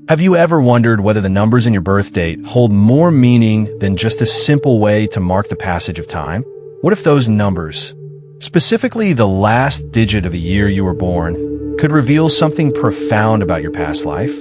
Have you ever wondered whether the numbers in your birth date hold more meaning than just a simple way to mark the passage of time? What if those numbers, specifically the last digit of the year you were born, could reveal something profound about your past life?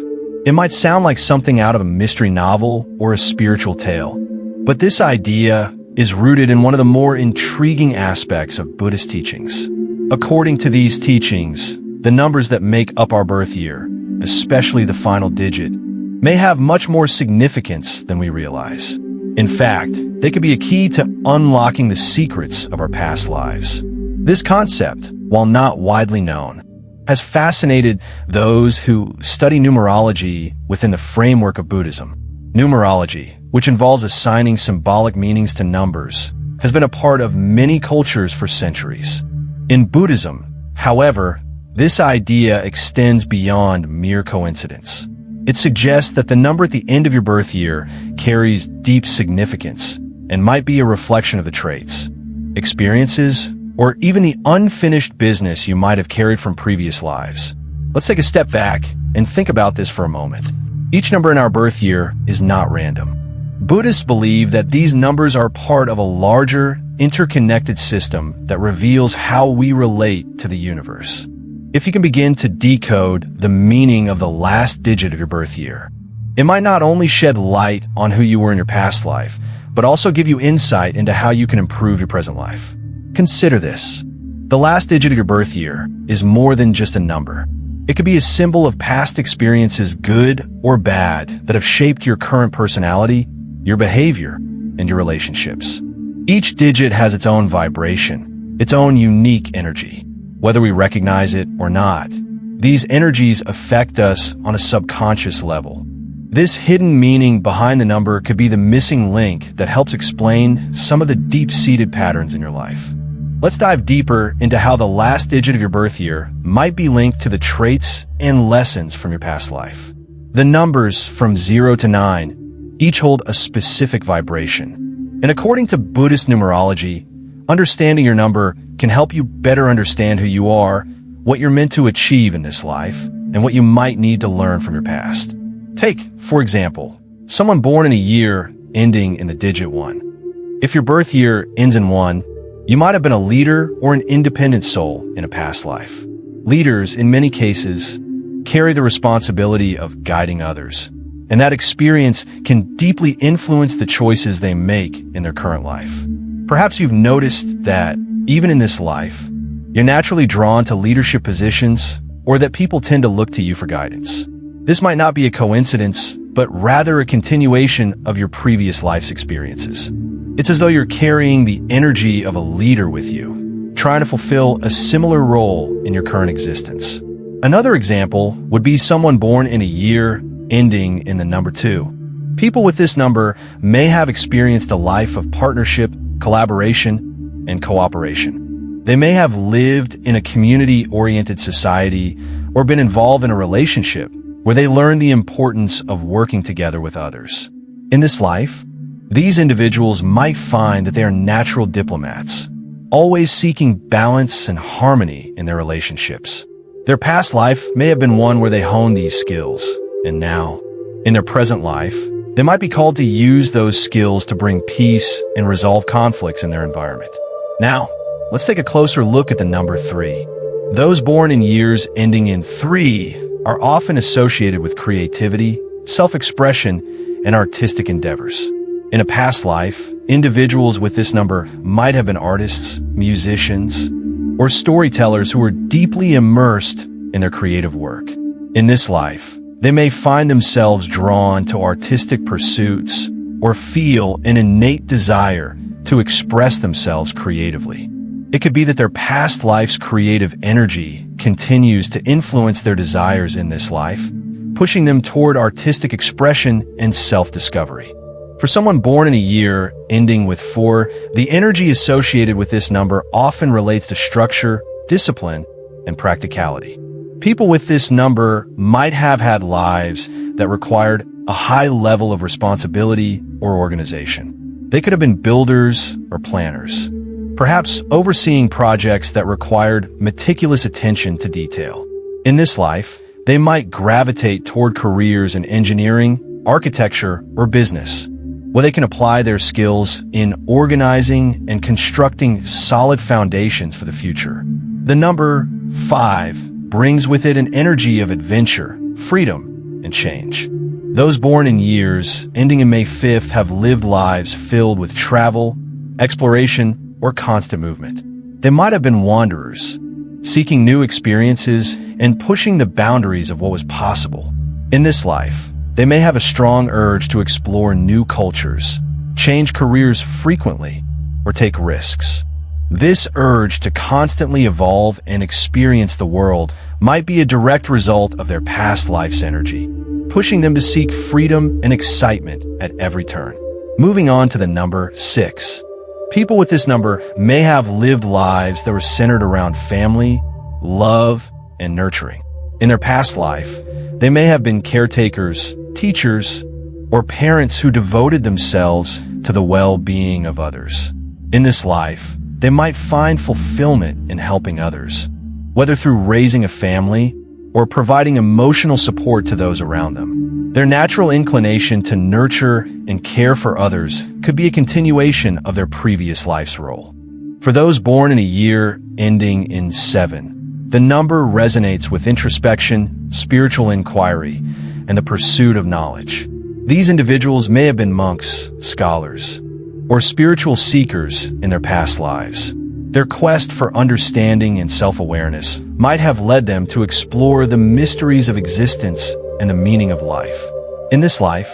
It might sound like something out of a mystery novel or a spiritual tale, but this idea is rooted in one of the more intriguing aspects of Buddhist teachings. According to these teachings, the numbers that make up our birth year, especially the final digit, may have much more significance than we realize. In fact, they could be a key to unlocking the secrets of our past lives. This concept, while not widely known, has fascinated those who study numerology within the framework of Buddhism. Numerology, which involves assigning symbolic meanings to numbers, has been a part of many cultures for centuries. In Buddhism, however, this idea extends beyond mere coincidence. It suggests that the number at the end of your birth year carries deep significance and might be a reflection of the traits, experiences, or even the unfinished business you might have carried from previous lives. Let's take a step back and think about this for a moment. Each number in our birth year is not random. Buddhists believe that these numbers are part of a larger, interconnected system that reveals how we relate to the universe. If you can begin to decode the meaning of the last digit of your birth year, it might not only shed light on who you were in your past life, but also give you insight into how you can improve your present life. Consider this. The last digit of your birth year is more than just a number. It could be a symbol of past experiences, good or bad, that have shaped your current personality, your behavior, and your relationships. Each digit has its own vibration, its own unique energy. Whether we recognize it or not, these energies affect us on a subconscious level. This hidden meaning behind the number could be the missing link that helps explain some of the deep-seated patterns in your life. Let's dive deeper into how the last digit of your birth year might be linked to the traits and lessons from your past life. The numbers from 0 to 9 each hold a specific vibration. And according to Buddhist numerology, understanding your number can help you better understand who you are, what you're meant to achieve in this life, and what you might need to learn from your past. Take, for example, someone born in a year ending in the digit 1. If your birth year ends in 1, you might have been a leader or an independent soul in a past life. Leaders, in many cases, carry the responsibility of guiding others, and that experience can deeply influence the choices they make in their current life. Perhaps you've noticed that, even in this life, you're naturally drawn to leadership positions, or that people tend to look to you for guidance. This might not be a coincidence, but rather a continuation of your previous life's experiences. It's as though you're carrying the energy of a leader with you, trying to fulfill a similar role in your current existence. Another example would be someone born in a year ending in the number 2. People with this number may have experienced a life of partnership, collaboration, and cooperation. They may have lived in a community-oriented society or been involved in a relationship where they learned the importance of working together with others. In this life, these individuals might find that they are natural diplomats, always seeking balance and harmony in their relationships. Their past life may have been one where they honed these skills, and now, in their present life, they might be called to use those skills to bring peace and resolve conflicts in their environment. Now, let's take a closer look at the number 3. Those born in years ending in 3 are often associated with creativity, self-expression, and artistic endeavors. In a past life, individuals with this number might have been artists, musicians, or storytellers who were deeply immersed in their creative work. In this life, they may find themselves drawn to artistic pursuits or feel an innate desire to express themselves creatively. It could be that their past life's creative energy continues to influence their desires in this life, pushing them toward artistic expression and self-discovery. For someone born in a year ending with 4, the energy associated with this number often relates to structure, discipline, and practicality. People with this number might have had lives that required a high level of responsibility or organization. They could have been builders or planners, perhaps overseeing projects that required meticulous attention to detail. In this life, they might gravitate toward careers in engineering, architecture, or business, where they can apply their skills in organizing and constructing solid foundations for the future. The number 5 brings with it an energy of adventure, freedom, and change. Those born in years ending in May 5th have lived lives filled with travel, exploration, or constant movement. They might have been wanderers, seeking new experiences and pushing the boundaries of what was possible. In this life, they may have a strong urge to explore new cultures, change careers frequently, or take risks. This urge to constantly evolve and experience the world might be a direct result of their past life's energy, pushing them to seek freedom and excitement at every turn. Moving on to the number 6. People with this number may have lived lives that were centered around family, love, and nurturing. In their past life, they may have been caretakers, teachers, or parents who devoted themselves to the well-being of others. In this life, they might find fulfillment in helping others, whether through raising a family or providing emotional support to those around them. Their natural inclination to nurture and care for others could be a continuation of their previous life's role. For those born in a year ending in 7, the number resonates with introspection, spiritual inquiry, and the pursuit of knowledge. These individuals may have been monks, scholars, or spiritual seekers in their past lives. Their quest for understanding and self-awareness might have led them to explore the mysteries of existence and the meaning of life. In this life,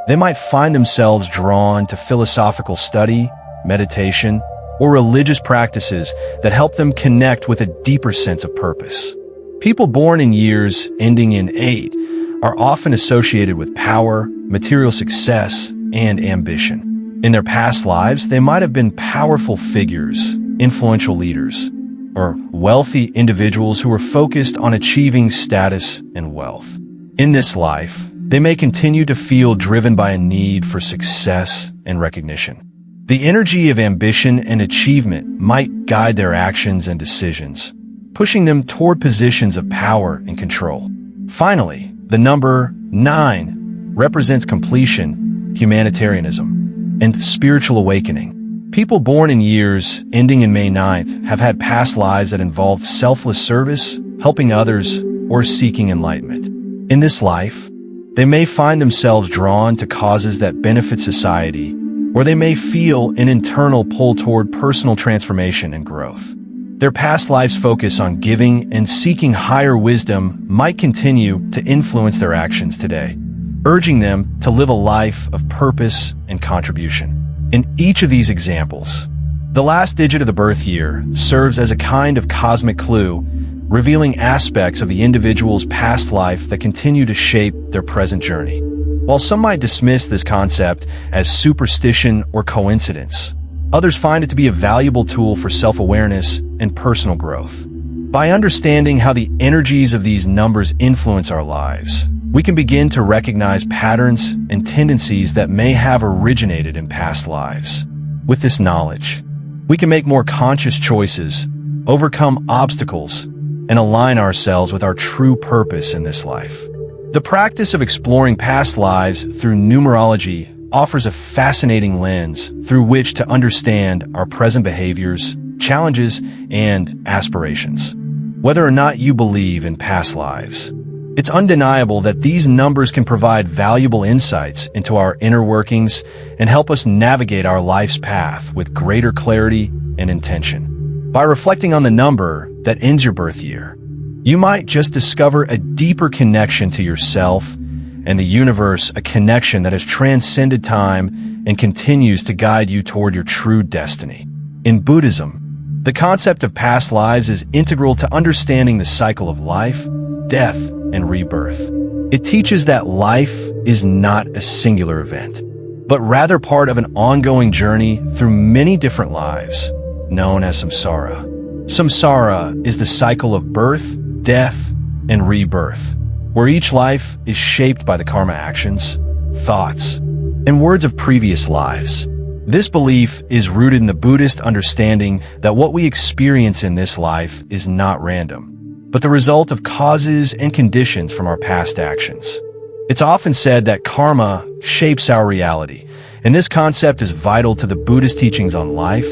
they might find themselves drawn to philosophical study, meditation, or religious practices that help them connect with a deeper sense of purpose. People born in years ending in 8 are often associated with power, material success, and ambition. In their past lives, they might have been powerful figures, influential leaders, or wealthy individuals who were focused on achieving status and wealth. In this life, they may continue to feel driven by a need for success and recognition. The energy of ambition and achievement might guide their actions and decisions, pushing them toward positions of power and control. Finally, the number 9 represents completion, humanitarianism, and spiritual awakening. People born in years ending in May 9th have had past lives that involved selfless service, helping others, or seeking enlightenment. In this life, they may find themselves drawn to causes that benefit society, or they may feel an internal pull toward personal transformation and growth. Their past lives' focus on giving and seeking higher wisdom might continue to influence their actions today, urging them to live a life of purpose and contribution. In each of these examples, the last digit of the birth year serves as a kind of cosmic clue, revealing aspects of the individual's past life that continue to shape their present journey. While some might dismiss this concept as superstition or coincidence, others find it to be a valuable tool for self-awareness and personal growth. By understanding how the energies of these numbers influence our lives, we can begin to recognize patterns and tendencies that may have originated in past lives. With this knowledge, we can make more conscious choices, overcome obstacles, and align ourselves with our true purpose in this life. The practice of exploring past lives through numerology offers a fascinating lens through which to understand our present behaviors, challenges, and aspirations. Whether or not you believe in past lives, it's undeniable that these numbers can provide valuable insights into our inner workings and help us navigate our life's path with greater clarity and intention. By reflecting on the number that ends your birth year, you might just discover a deeper connection to yourself and the universe, a connection that has transcended time and continues to guide you toward your true destiny. In Buddhism, the concept of past lives is integral to understanding the cycle of life, death, and rebirth. It teaches that life is not a singular event, but rather part of an ongoing journey through many different lives, known as samsara. Samsara is the cycle of birth, death, and rebirth, where each life is shaped by the karma actions, thoughts, and words of previous lives. This belief is rooted in the Buddhist understanding that what we experience in this life is not random. but the result of causes and conditions from our past actions. It's often said that karma shapes our reality, and this concept is vital to the Buddhist teachings on life,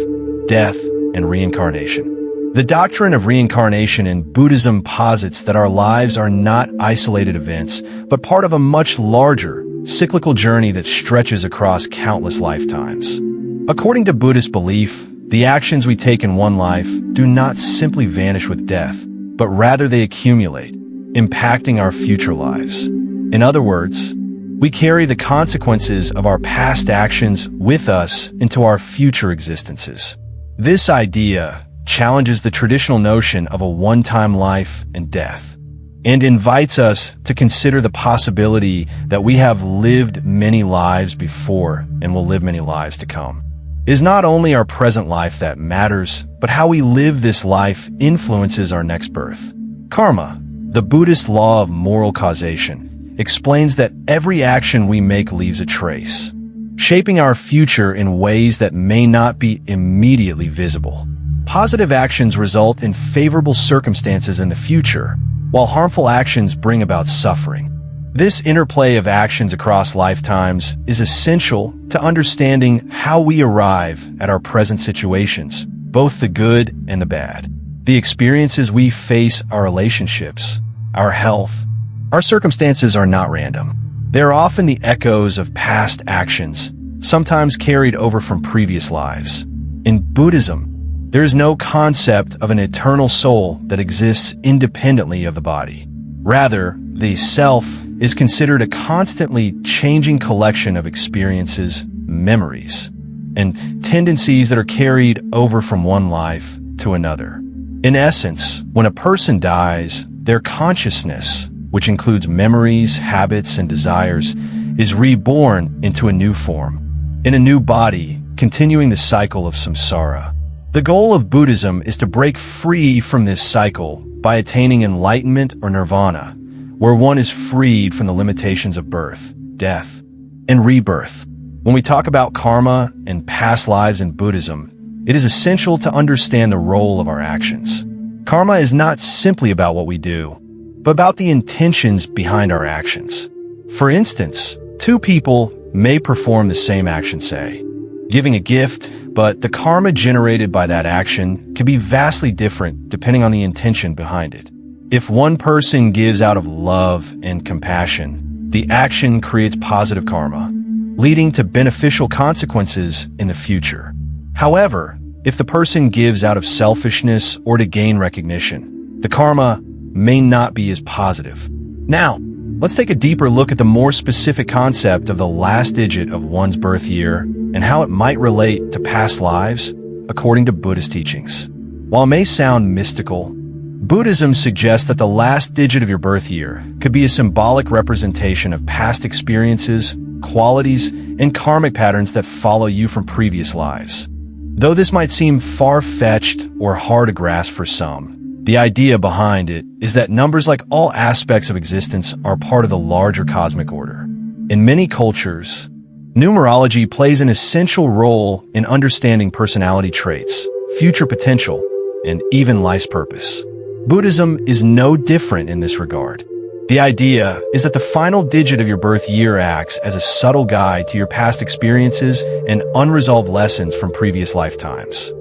death, and reincarnation. The doctrine of reincarnation in Buddhism posits that our lives are not isolated events, but part of a much larger, cyclical journey that stretches across countless lifetimes. According to Buddhist belief, the actions we take in one life do not simply vanish with death, but rather they accumulate, impacting our future lives. In other words, we carry the consequences of our past actions with us into our future existences. This idea challenges the traditional notion of a one-time life and death, and invites us to consider the possibility that we have lived many lives before and will live many lives to come. It is not only our present life that matters, but how we live this life influences our next birth. Karma, the Buddhist law of moral causation, explains that every action we make leaves a trace, shaping our future in ways that may not be immediately visible. Positive actions result in favorable circumstances in the future, while harmful actions bring about suffering. This interplay of actions across lifetimes is essential to understanding how we arrive at our present situations, both the good and the bad. The experiences we face, our relationships, our health, our circumstances are not random. They are often the echoes of past actions, sometimes carried over from previous lives. In Buddhism, there is no concept of an eternal soul that exists independently of the body. Rather, the self is considered a constantly changing collection of experiences, memories, and tendencies that are carried over from one life to another. In essence, when a person dies, their consciousness, which includes memories, habits, and desires, is reborn into a new form, in a new body, continuing the cycle of samsara. The goal of Buddhism is to break free from this cycle by attaining enlightenment or nirvana, where one is freed from the limitations of birth, death, and rebirth. When we talk about karma and past lives in Buddhism, it is essential to understand the role of our actions. Karma is not simply about what we do, but about the intentions behind our actions. For instance, two people may perform the same action, say, giving a gift, but the karma generated by that action can be vastly different depending on the intention behind it. If one person gives out of love and compassion, the action creates positive karma, leading to beneficial consequences in the future. However, if the person gives out of selfishness or to gain recognition, the karma may not be as positive. Now, let's take a deeper look at the more specific concept of the last digit of one's birth year and how it might relate to past lives according to Buddhist teachings. While it may sound mystical, Buddhism suggests that the last digit of your birth year could be a symbolic representation of past experiences, qualities, and karmic patterns that follow you from previous lives. Though this might seem far-fetched or hard to grasp for some, the idea behind it is that numbers, like all aspects of existence, are part of the larger cosmic order. In many cultures, numerology plays an essential role in understanding personality traits, future potential, and even life's purpose. Buddhism is no different in this regard. The idea is that the final digit of your birth year acts as a subtle guide to your past experiences and unresolved lessons from previous lifetimes.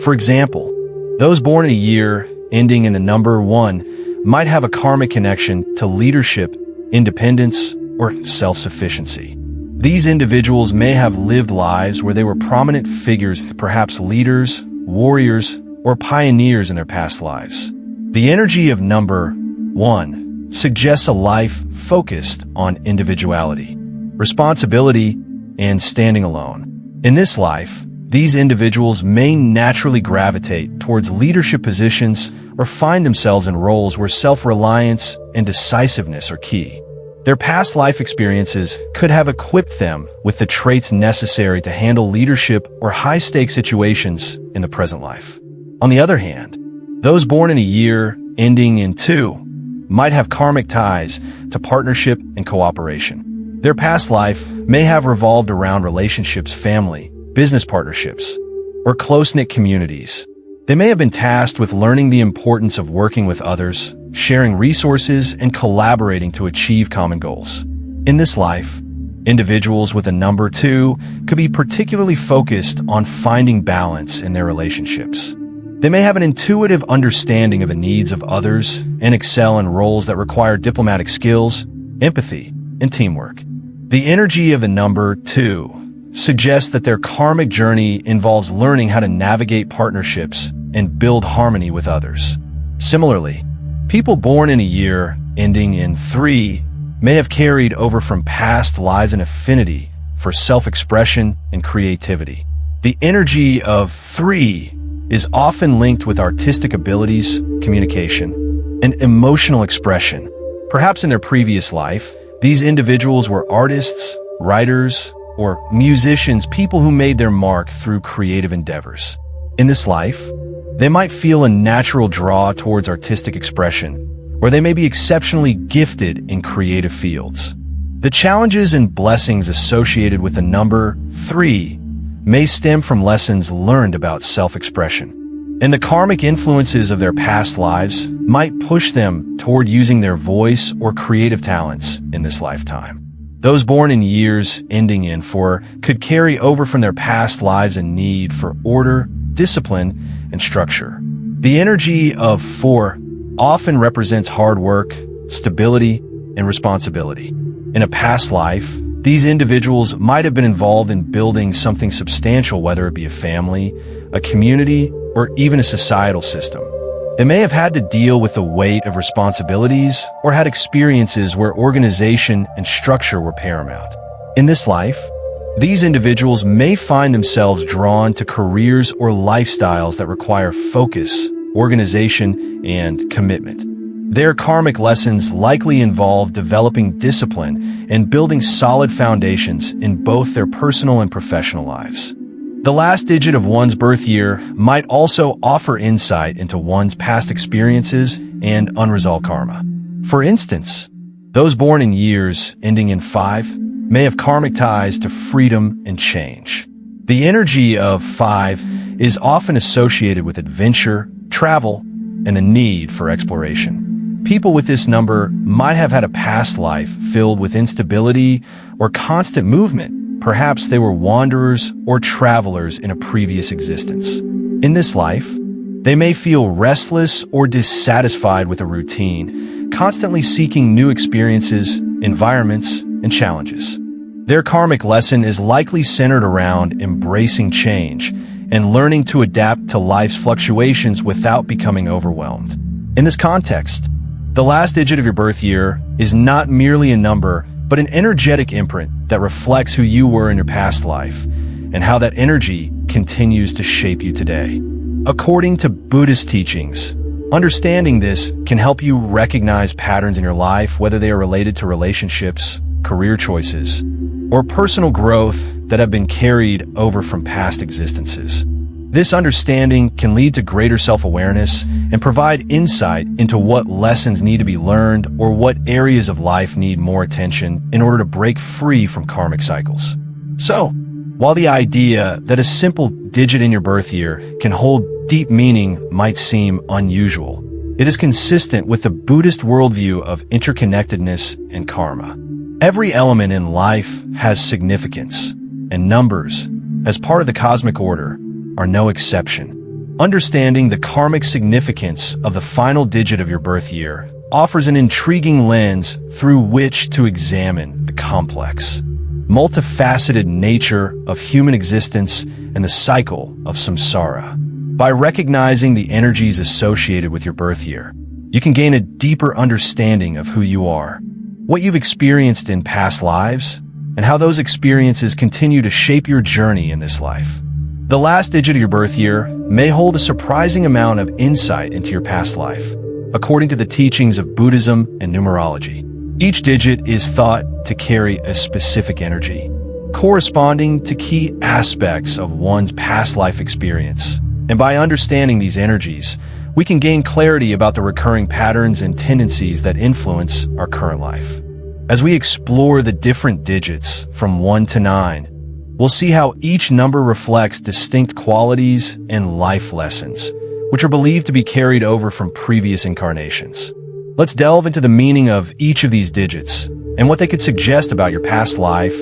For example, those born in a year ending in the number 1 might have a karmic connection to leadership, independence, or self-sufficiency. These individuals may have lived lives where they were prominent figures, perhaps leaders, warriors, or pioneers in their past lives. The energy of number 1 suggests a life focused on individuality, responsibility, and standing alone. In this life, these individuals may naturally gravitate towards leadership positions or find themselves in roles where self-reliance and decisiveness are key. Their past life experiences could have equipped them with the traits necessary to handle leadership or high-stakes situations in the present life. On the other hand, those born in a year ending in 2 might have karmic ties to partnership and cooperation. Their past life may have revolved around relationships, family, business partnerships, or close-knit communities. They may have been tasked with learning the importance of working with others, sharing resources, and collaborating to achieve common goals. In this life, individuals with a number 2 could be particularly focused on finding balance in their relationships. They may have an intuitive understanding of the needs of others and excel in roles that require diplomatic skills, empathy, and teamwork. The energy of the number 2 suggests that their karmic journey involves learning how to navigate partnerships and build harmony with others. Similarly, people born in a year ending in 3 may have carried over from past lives an affinity for self-expression and creativity. The energy of 3 is often linked with artistic abilities, communication, and emotional expression. Perhaps in their previous life, these individuals were artists, writers, or musicians, people who made their mark through creative endeavors. In this life, they might feel a natural draw towards artistic expression, or they may be exceptionally gifted in creative fields. The challenges and blessings associated with the number 3 may stem from lessons learned about self-expression, and the karmic influences of their past lives might push them toward using their voice or creative talents in this lifetime. Those born in years ending in 4 could carry over from their past lives a need for order, discipline, and structure. The energy of 4 often represents hard work, stability, and responsibility. In a past life, these individuals might have been involved in building something substantial, whether it be a family, a community, or even a societal system. They may have had to deal with the weight of responsibilities or had experiences where organization and structure were paramount. In this life, these individuals may find themselves drawn to careers or lifestyles that require focus, organization, and commitment. Their karmic lessons likely involve developing discipline and building solid foundations in both their personal and professional lives. The last digit of one's birth year might also offer insight into one's past experiences and unresolved karma. For instance, those born in years ending in 5 may have karmic ties to freedom and change. The energy of 5 is often associated with adventure, travel, and the need for exploration. People with this number might have had a past life filled with instability or constant movement. Perhaps they were wanderers or travelers in a previous existence. In this life, they may feel restless or dissatisfied with a routine, constantly seeking new experiences, environments, and challenges. Their karmic lesson is likely centered around embracing change and learning to adapt to life's fluctuations without becoming overwhelmed. In this context, the last digit of your birth year is not merely a number, but an energetic imprint that reflects who you were in your past life and how that energy continues to shape you today. According to Buddhist teachings, understanding this can help you recognize patterns in your life, whether they are related to relationships, career choices, or personal growth that have been carried over from past existences. This understanding can lead to greater self-awareness and provide insight into what lessons need to be learned or what areas of life need more attention in order to break free from karmic cycles. So, while the idea that a simple digit in your birth year can hold deep meaning might seem unusual, it is consistent with the Buddhist worldview of interconnectedness and karma. Every element in life has significance, and numbers, as part of the cosmic order, are no exception. Understanding the karmic significance of the final digit of your birth year offers an intriguing lens through which to examine the complex, multifaceted nature of human existence and the cycle of samsara. By recognizing the energies associated with your birth year, you can gain a deeper understanding of who you are, what you've experienced in past lives, and how those experiences continue to shape your journey in this life. The last digit of your birth year may hold a surprising amount of insight into your past life, according to the teachings of Buddhism and Numerology. Each digit is thought to carry a specific energy, corresponding to key aspects of one's past life experience. And by understanding these energies, we can gain clarity about the recurring patterns and tendencies that influence our current life. As we explore the different digits from 1 to 9, we'll see how each number reflects distinct qualities and life lessons, which are believed to be carried over from previous incarnations. Let's delve into the meaning of each of these digits and what they could suggest about your past life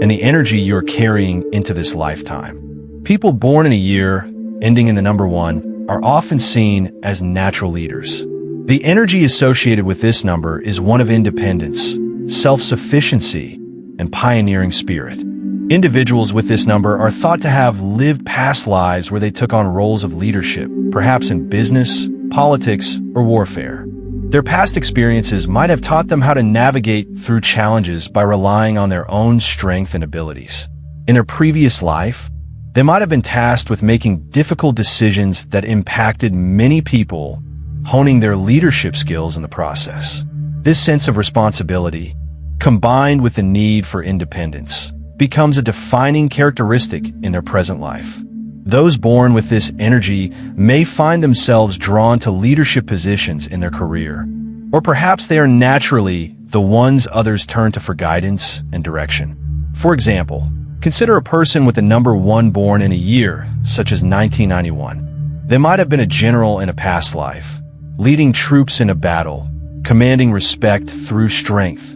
and the energy you're carrying into this lifetime. People born in a year ending in the number 1 are often seen as natural leaders. The energy associated with this number is one of independence, self-sufficiency, and pioneering spirit. Individuals with this number are thought to have lived past lives where they took on roles of leadership, perhaps in business, politics, or warfare. Their past experiences might have taught them how to navigate through challenges by relying on their own strength and abilities. In their previous life, they might have been tasked with making difficult decisions that impacted many people, honing their leadership skills in the process. This sense of responsibility, combined with the need for independence, becomes a defining characteristic in their present life. Those born with this energy may find themselves drawn to leadership positions in their career, or perhaps they are naturally the ones others turn to for guidance and direction. For example, consider a person with the number 1 born in a year, such as 1991. They might have been a general in a past life, leading troops in a battle, commanding respect through strength,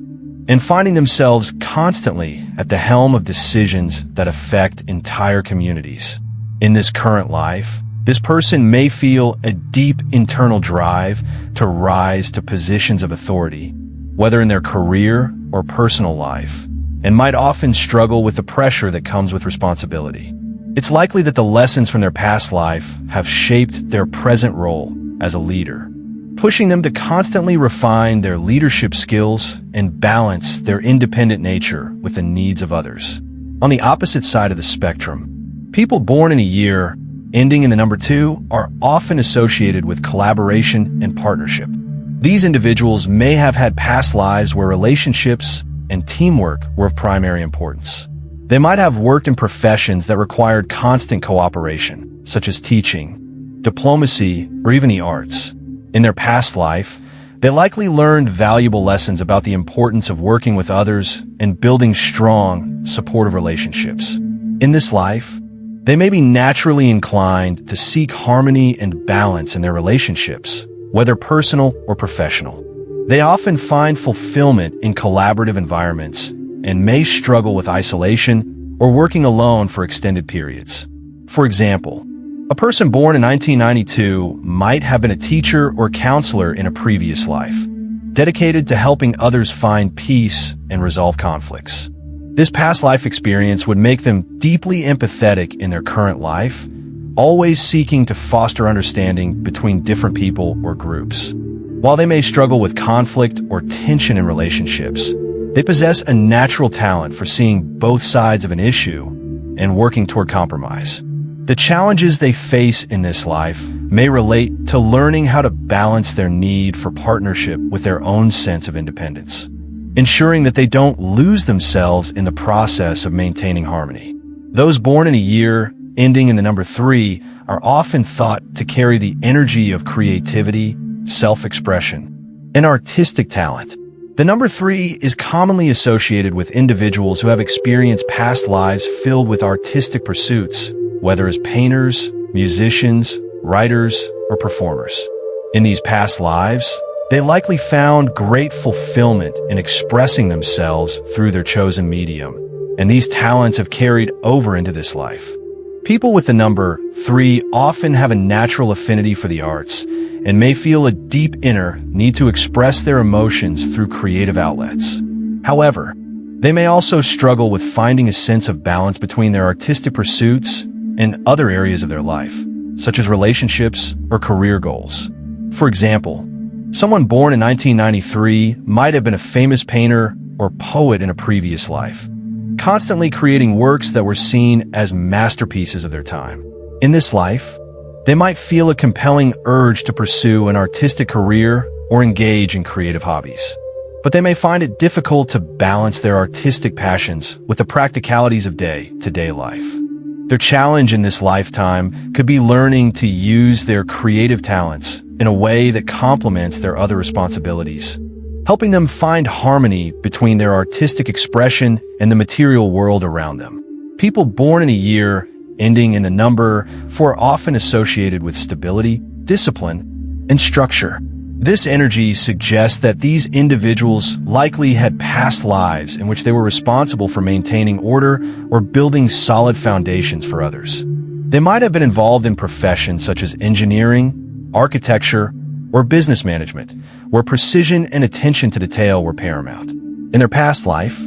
and finding themselves constantly at the helm of decisions that affect entire communities. In this current life, this person may feel a deep internal drive to rise to positions of authority, whether in their career or personal life, and might often struggle with the pressure that comes with responsibility. It's likely that the lessons from their past life have shaped their present role as a leader, pushing them to constantly refine their leadership skills and balance their independent nature with the needs of others. On the opposite side of the spectrum, people born in a year ending in the number 2 are often associated with collaboration and partnership. These individuals may have had past lives where relationships and teamwork were of primary importance. They might have worked in professions that required constant cooperation, such as teaching, diplomacy, or even the arts. In their past life, they likely learned valuable lessons about the importance of working with others and building strong, supportive relationships. In this life, they may be naturally inclined to seek harmony and balance in their relationships, whether personal or professional. They often find fulfillment in collaborative environments and may struggle with isolation or working alone for extended periods. For example, a person born in 1992 might have been a teacher or counselor in a previous life, dedicated to helping others find peace and resolve conflicts. This past life experience would make them deeply empathetic in their current life, always seeking to foster understanding between different people or groups. While they may struggle with conflict or tension in relationships, they possess a natural talent for seeing both sides of an issue and working toward compromise. The challenges they face in this life may relate to learning how to balance their need for partnership with their own sense of independence, ensuring that they don't lose themselves in the process of maintaining harmony. Those born in a year ending in the number 3 are often thought to carry the energy of creativity, self-expression, and artistic talent. The number 3 is commonly associated with individuals who have experienced past lives filled with artistic pursuits, whether as painters, musicians, writers, or performers. In these past lives, they likely found great fulfillment in expressing themselves through their chosen medium, and these talents have carried over into this life. People with the number 3 often have a natural affinity for the arts and may feel a deep inner need to express their emotions through creative outlets. However, they may also struggle with finding a sense of balance between their artistic pursuits and other areas of their life, such as relationships or career goals. For example, someone born in 1993 might have been a famous painter or poet in a previous life, constantly creating works that were seen as masterpieces of their time. In this life, they might feel a compelling urge to pursue an artistic career or engage in creative hobbies, but they may find it difficult to balance their artistic passions with the practicalities of day-to-day life. Their challenge in this lifetime could be learning to use their creative talents in a way that complements their other responsibilities, helping them find harmony between their artistic expression and the material world around them. People born in a year ending in the number 4 are often associated with stability, discipline, and structure. This energy suggests that these individuals likely had past lives in which they were responsible for maintaining order or building solid foundations for others. They might have been involved in professions such as engineering, architecture, or business management, where precision and attention to detail were paramount. In their past life,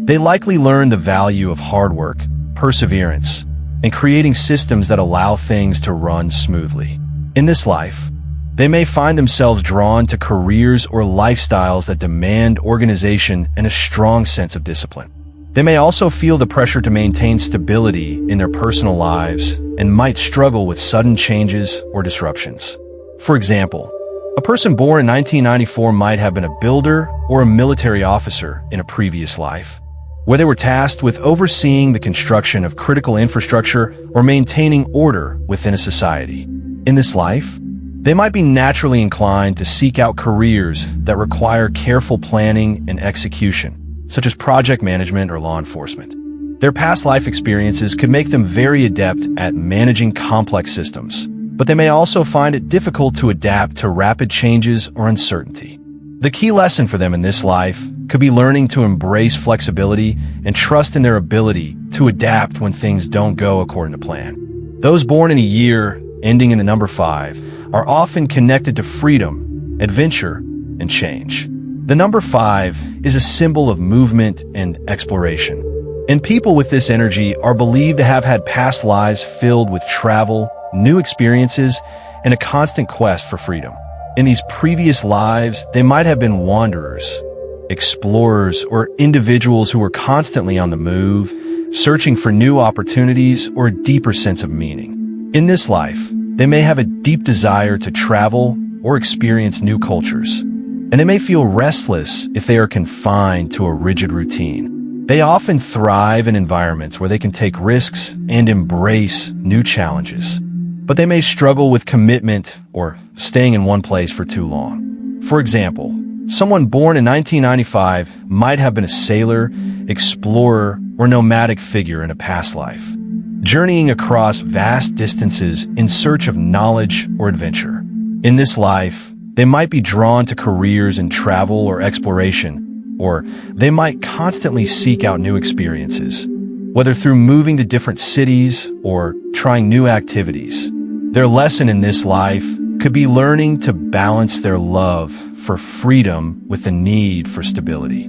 they likely learned the value of hard work, perseverance, and creating systems that allow things to run smoothly. In this life, they may find themselves drawn to careers or lifestyles that demand organization and a strong sense of discipline. They may also feel the pressure to maintain stability in their personal lives and might struggle with sudden changes or disruptions. For example, a person born in 1994 might have been a builder or a military officer in a previous life, where they were tasked with overseeing the construction of critical infrastructure or maintaining order within a society. In this life, they might be naturally inclined to seek out careers that require careful planning and execution, such as project management or law enforcement. Their past life experiences could make them very adept at managing complex systems, but they may also find it difficult to adapt to rapid changes or uncertainty. The key lesson for them in this life could be learning to embrace flexibility and trust in their ability to adapt when things don't go according to plan. Those born in a year ending in the number 5 are often connected to freedom, adventure, and change. The number 5 is a symbol of movement and exploration, and people with this energy are believed to have had past lives filled with travel, new experiences, and a constant quest for freedom. In these previous lives, they might have been wanderers, explorers, or individuals who were constantly on the move, searching for new opportunities or a deeper sense of meaning. In this life, they may have a deep desire to travel or experience new cultures, and they may feel restless if they are confined to a rigid routine. They often thrive in environments where they can take risks and embrace new challenges, but they may struggle with commitment or staying in one place for too long. For example, someone born in 1995 might have been a sailor, explorer, or nomadic figure in a past life, journeying across vast distances in search of knowledge or adventure. In this life, they might be drawn to careers in travel or exploration, or they might constantly seek out new experiences, whether through moving to different cities or trying new activities. Their lesson in this life could be learning to balance their love for freedom with the need for stability,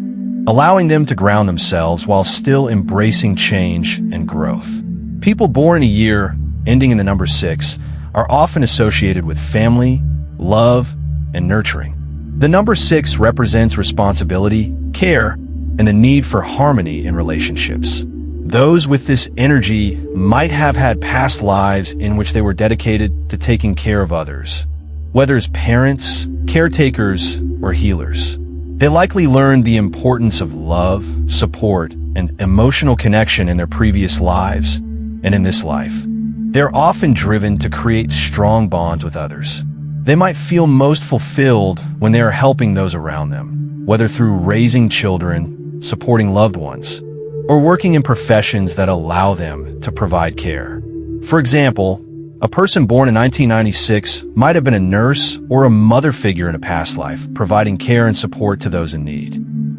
allowing them to ground themselves while still embracing change and growth. People born in a year ending in the number 6 are often associated with family, love, and nurturing. The number 6 represents responsibility, care, and the need for harmony in relationships. Those with this energy might have had past lives in which they were dedicated to taking care of others, whether as parents, caretakers, or healers. They likely learned the importance of love, support, and emotional connection in their previous lives, and in this life, they're often driven to create strong bonds with others. They might feel most fulfilled when they are helping those around them, whether through raising children, supporting loved ones, or working in professions that allow them to provide care. For example, a person born in 1996 might have been a nurse or a mother figure in a past life, providing care and support to those in need.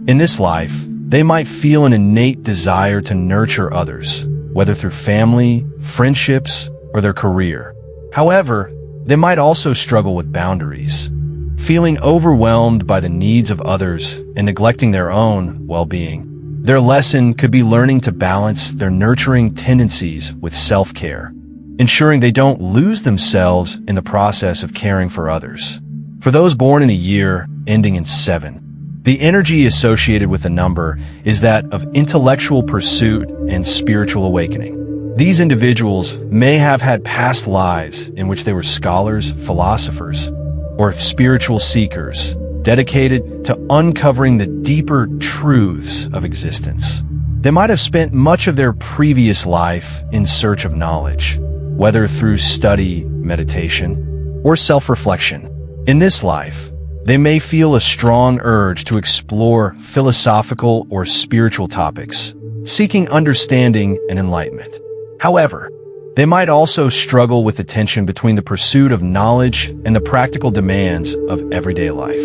In this life, they might feel an innate desire to nurture others, whether through family, friendships, or their career. However, they might also struggle with boundaries, feeling overwhelmed by the needs of others and neglecting their own well-being. Their lesson could be learning to balance their nurturing tendencies with self-care, ensuring they don't lose themselves in the process of caring for others. For those born in a year ending in 7, the energy associated with the number is that of intellectual pursuit and spiritual awakening. These individuals may have had past lives in which they were scholars, philosophers, or spiritual seekers, dedicated to uncovering the deeper truths of existence. They might have spent much of their previous life in search of knowledge, whether through study, meditation, or self-reflection. In this life, they may feel a strong urge to explore philosophical or spiritual topics, seeking understanding and enlightenment. However, They might also struggle with the tension between the pursuit of knowledge and the practical demands of everyday life.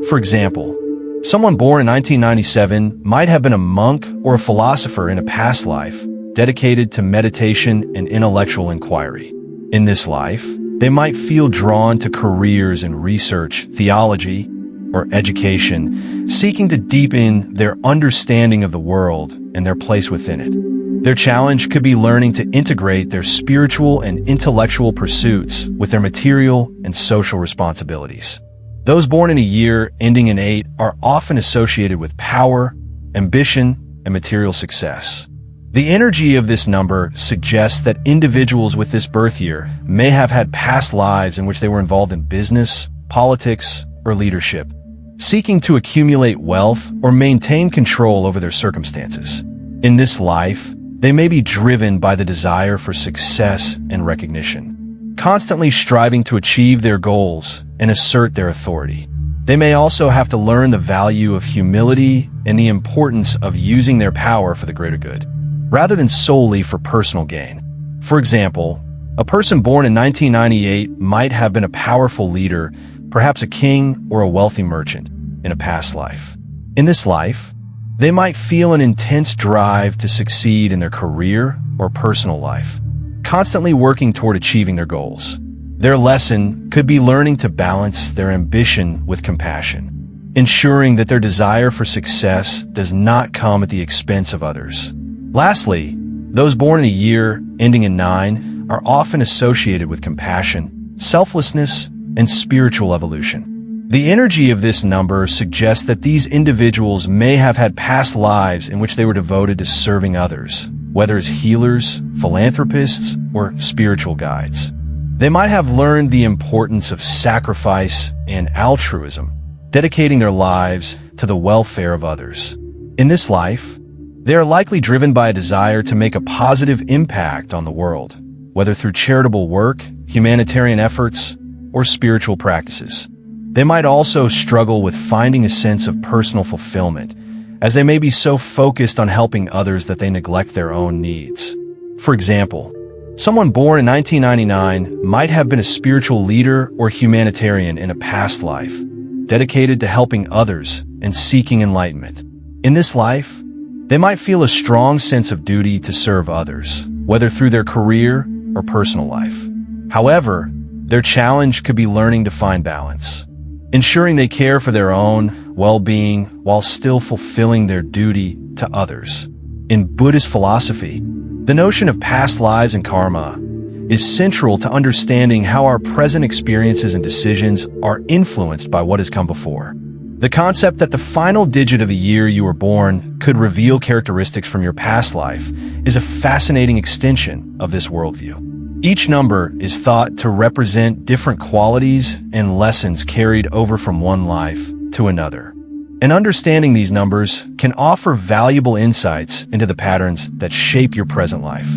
For example, someone born in 1997 might have been a monk or a philosopher in a past life, dedicated to meditation and intellectual inquiry. In this life, they might feel drawn to careers in research, theology, or education, seeking to deepen their understanding of the world and their place within it. Their challenge could be learning to integrate their spiritual and intellectual pursuits with their material and social responsibilities. Those born in a year ending in 8 are often associated with power, ambition, and material success. The energy of this number suggests that individuals with this birth year may have had past lives in which they were involved in business, politics, or leadership, seeking to accumulate wealth or maintain control over their circumstances. In this life, they may be driven by the desire for success and recognition, constantly striving to achieve their goals and assert their authority. They may also have to learn the value of humility and the importance of using their power for the greater good, rather than solely for personal gain. For example, a person born in 1998 might have been a powerful leader, perhaps a king or a wealthy merchant, in a past life. In this life, they might feel an intense drive to succeed in their career or personal life, constantly working toward achieving their goals. Their lesson could be learning to balance their ambition with compassion, ensuring that their desire for success does not come at the expense of others. Lastly, those born in a year ending in 9 are often associated with compassion, selflessness, and spiritual evolution. The energy of this number suggests that these individuals may have had past lives in which they were devoted to serving others, whether as healers, philanthropists, or spiritual guides. They might have learned the importance of sacrifice and altruism, dedicating their lives to the welfare of others. In this life, they are likely driven by a desire to make a positive impact on the world, whether through charitable work, humanitarian efforts, or spiritual practices. They might also struggle with finding a sense of personal fulfillment, as they may be so focused on helping others that they neglect their own needs. For example, someone born in 1999 might have been a spiritual leader or humanitarian in a past life, dedicated to helping others and seeking enlightenment. In this life, they might feel a strong sense of duty to serve others, whether through their career or personal life. However, their challenge could be learning to find balance, ensuring they care for their own well-being while still fulfilling their duty to others. In Buddhist philosophy, the notion of past lives and karma is central to understanding how our present experiences and decisions are influenced by what has come before. The concept that the final digit of the year you were born could reveal characteristics from your past life is a fascinating extension of this worldview. Each number is thought to represent different qualities and lessons carried over from one life to another. And understanding these numbers can offer valuable insights into the patterns that shape your present life.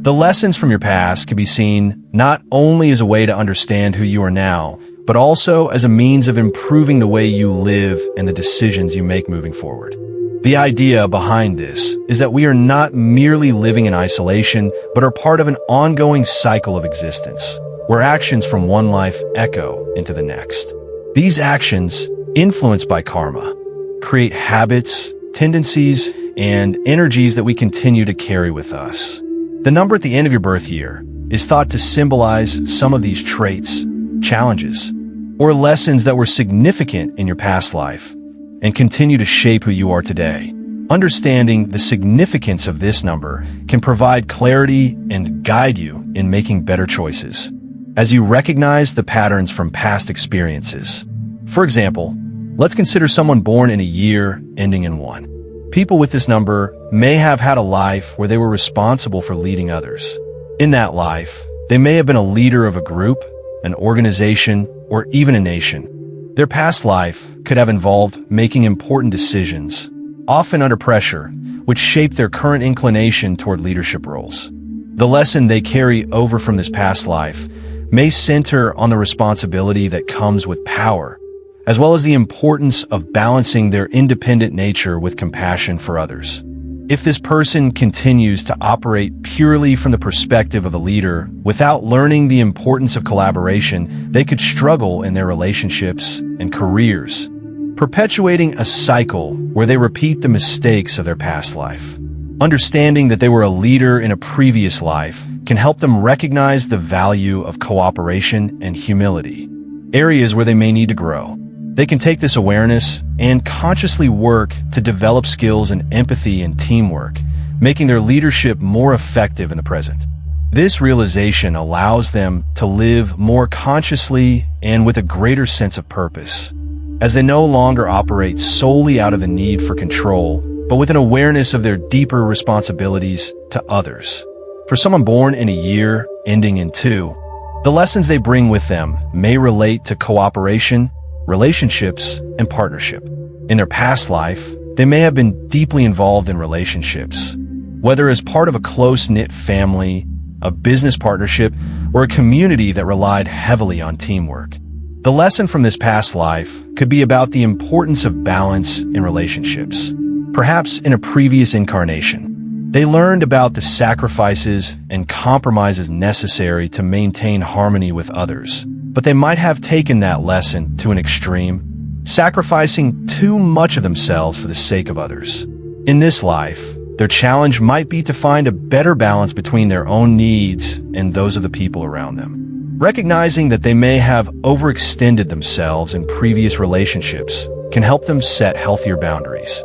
The lessons from your past can be seen not only as a way to understand who you are now, but also as a means of improving the way you live and the decisions you make moving forward. The idea behind this is that we are not merely living in isolation, but are part of an ongoing cycle of existence, where actions from one life echo into the next. These actions, influenced by karma, create habits, tendencies, and energies that we continue to carry with us. The number at the end of your birth year is thought to symbolize some of these traits, challenges, or lessons that were significant in your past life and continue to shape who you are today. Understanding the significance of this number can provide clarity and guide you in making better choices, as you recognize the patterns from past experiences. For example, let's consider someone born in a year ending in 1. People with this number may have had a life where they were responsible for leading others. In that life, they may have been a leader of a group, an organization, or even a nation. Their past life could have involved making important decisions, often under pressure, which shaped their current inclination toward leadership roles. The lesson they carry over from this past life may center on the responsibility that comes with power, as well as the importance of balancing their independent nature with compassion for others. If this person continues to operate purely from the perspective of a leader without learning the importance of collaboration, they could struggle in their relationships and careers, perpetuating a cycle where they repeat the mistakes of their past life. Understanding that they were a leader in a previous life can help them recognize the value of cooperation and humility, areas where they may need to grow. They can take this awareness and consciously work to develop skills in empathy and teamwork, making their leadership more effective in the present. This realization allows them to live more consciously and with a greater sense of purpose, as they no longer operate solely out of the need for control, but with an awareness of their deeper responsibilities to others. For someone born in a year ending in 2, the lessons they bring with them may relate to cooperation, relationships, and partnership. In their past life, they may have been deeply involved in relationships, whether as part of a close-knit family, a business partnership, or a community that relied heavily on teamwork. The lesson from this past life could be about the importance of balance in relationships. Perhaps in a previous incarnation, they learned about the sacrifices and compromises necessary to maintain harmony with others, but they might have taken that lesson to an extreme, sacrificing too much of themselves for the sake of others. In this life, their challenge might be to find a better balance between their own needs and those of the people around them. Recognizing that they may have overextended themselves in previous relationships can help them set healthier boundaries,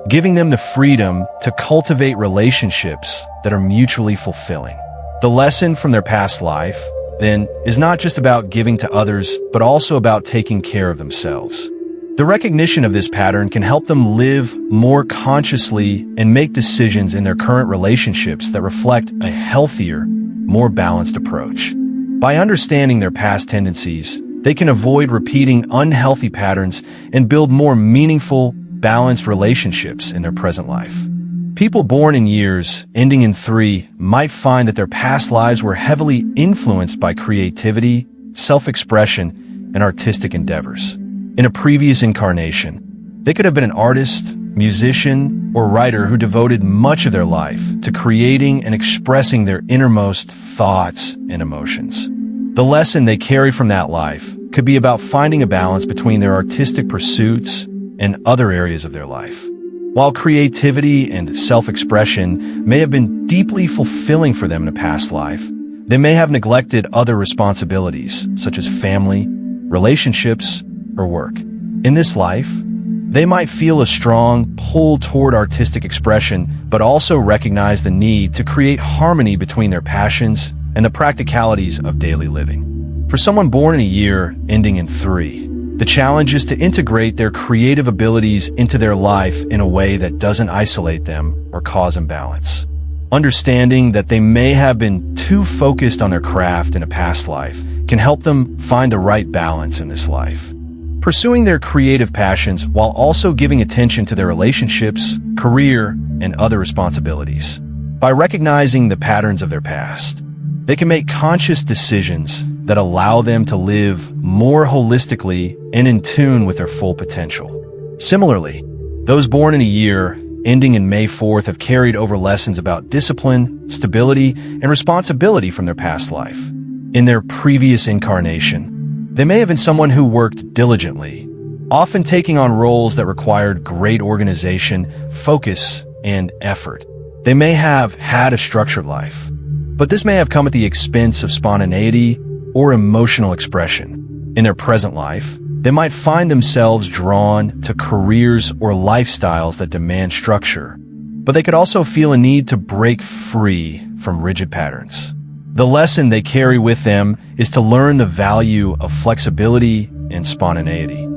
giving them the freedom to cultivate relationships that are mutually fulfilling. The lesson from their past life, then, is not just about giving to others, but also about taking care of themselves. The recognition of this pattern can help them live more consciously and make decisions in their current relationships that reflect a healthier, more balanced approach. By understanding their past tendencies, they can avoid repeating unhealthy patterns and build more meaningful, balanced relationships in their present life. People born in years ending in 3 might find that their past lives were heavily influenced by creativity, self-expression, and artistic endeavors. In a previous incarnation, they could have been an artist, musician, or writer who devoted much of their life to creating and expressing their innermost thoughts and emotions. The lesson they carry from that life could be about finding a balance between their artistic pursuits and other areas of their life. While creativity and self-expression may have been deeply fulfilling for them in a past life, they may have neglected other responsibilities, such as family, relationships, or work. In this life, they might feel a strong pull toward artistic expression, but also recognize the need to create harmony between their passions and the practicalities of daily living. For someone born in a year ending in 3, the challenge is to integrate their creative abilities into their life in a way that doesn't isolate them or cause imbalance. Understanding that they may have been too focused on their craft in a past life can help them find the right balance in this life, pursuing their creative passions while also giving attention to their relationships, career, and other responsibilities. By recognizing the patterns of their past, they can make conscious decisions that allow them to live more holistically and in tune with their full potential. Similarly, those born in a year ending in May 4th have carried over lessons about discipline, stability, and responsibility from their past life. In their previous incarnation, they may have been someone who worked diligently, often taking on roles that required great organization, focus, and effort. They may have had a structured life, but this may have come at the expense of spontaneity or emotional expression. In their present life, they might find themselves drawn to careers or lifestyles that demand structure, but they could also feel a need to break free from rigid patterns. The lesson they carry with them is to learn the value of flexibility and spontaneity,